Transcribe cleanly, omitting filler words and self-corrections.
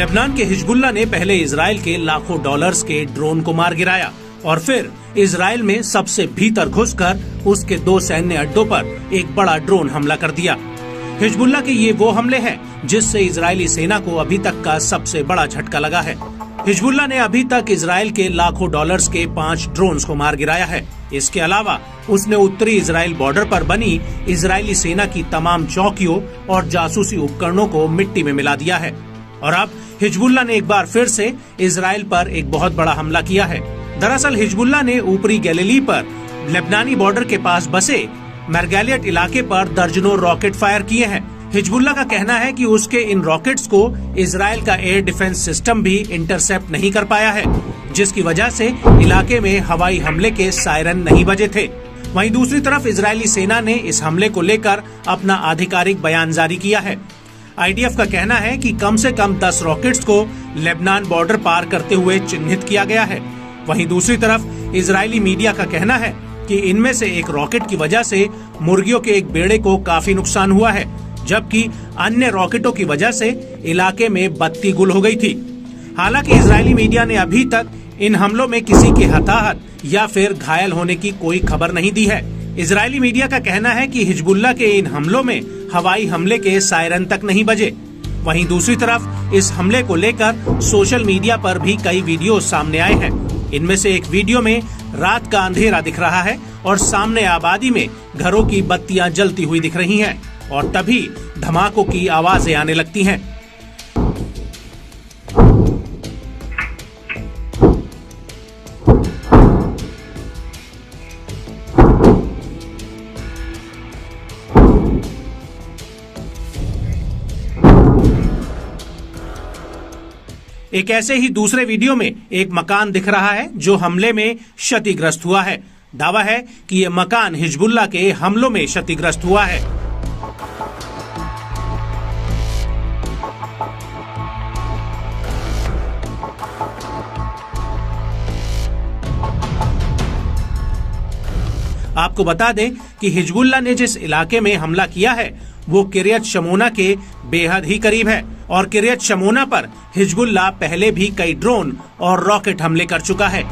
Lebanon के Hezbollah ने पहले इजराइल के लाखों डॉलर्स के ड्रोन को मार गिराया और फिर इजराइल में सबसे भीतर घुसकर उसके 2 सैन्य अड्डों पर एक बड़ा ड्रोन हमला कर दिया। हिजबुल्लाह के ये वो हमले हैं जिससे इजरायली सेना को अभी तक का सबसे बड़ा झटका लगा है। हिजबुल्लाह ने अभी तक इजराइल के लाखों डॉलर्स के 5 ड्रोन्स को मार गिराया है। इसके अलावा उसने उत्तरी इजराइल बॉर्डर पर बनी इजरायली सेना की तमाम चौकियों और जासूसी उपकरणों को मिट्टी में मिला दिया है। और अब हिजबुल्लाह ने एक बार फिर से इजराइल पर एक बहुत बड़ा हमला किया है। दरअसल हिजबुल्लाह ने ऊपरी गैलिली पर लेबनानी बॉर्डर के पास बसे मरगैलियट इलाके पर दर्जनों रॉकेट फायर किए हैं। हिजबुल्लाह का कहना है कि उसके इन रॉकेट्स को इजराइल का एयर डिफेंस सिस्टम भी इंटरसेप्ट नहीं कर पाया है, जिसकी वजह से इलाके में हवाई हमले के सायरन नहीं बजे थे। वहीं दूसरी तरफ इजरायली सेना ने इस हमले को लेकर अपना आधिकारिक बयान जारी किया है। आईडीएफ का कहना है कि कम से कम 10 रॉकेट्स को लेबनान बॉर्डर पार करते हुए चिन्हित किया गया है। वहीं दूसरी तरफ इजरायली मीडिया का कहना है कि इनमें से एक रॉकेट की वजह से मुर्गियों के एक बेड़े को काफी नुकसान हुआ है, जबकि अन्य रॉकेटों की वजह से इलाके में बत्ती गुल हो गई थी। हालांकि इजरायली मीडिया ने अभी तक इन हमलों में किसी के हताहत या फिर घायल होने की कोई खबर नहीं दी है। इजरायली मीडिया का कहना है कि हिजबुल्लाह के इन हमलों में हवाई हमले के सायरन तक नहीं बजे। वहीं दूसरी तरफ इस हमले को लेकर सोशल मीडिया पर भी कई वीडियो सामने आए हैं। इनमें से एक वीडियो में रात का अंधेरा दिख रहा है और सामने आबादी में घरों की बत्तियां जलती हुई दिख रही हैं और तभी धमाकों की आवाजें आने लगती हैं। एक ऐसे ही दूसरे वीडियो में एक मकान दिख रहा है जो हमले में क्षतिग्रस्त हुआ है। दावा है कि ये मकान हिजबुल्लाह के हमलों में क्षतिग्रस्त हुआ है। आपको बता दें कि हिजबुल्लाह ने जिस इलाके में हमला किया है वो किरियत शमोना के बेहद ही करीब है और किरियत शमोना पर हिजबुल्लाह पहले भी कई ड्रोन और रॉकेट हमले कर चुका है।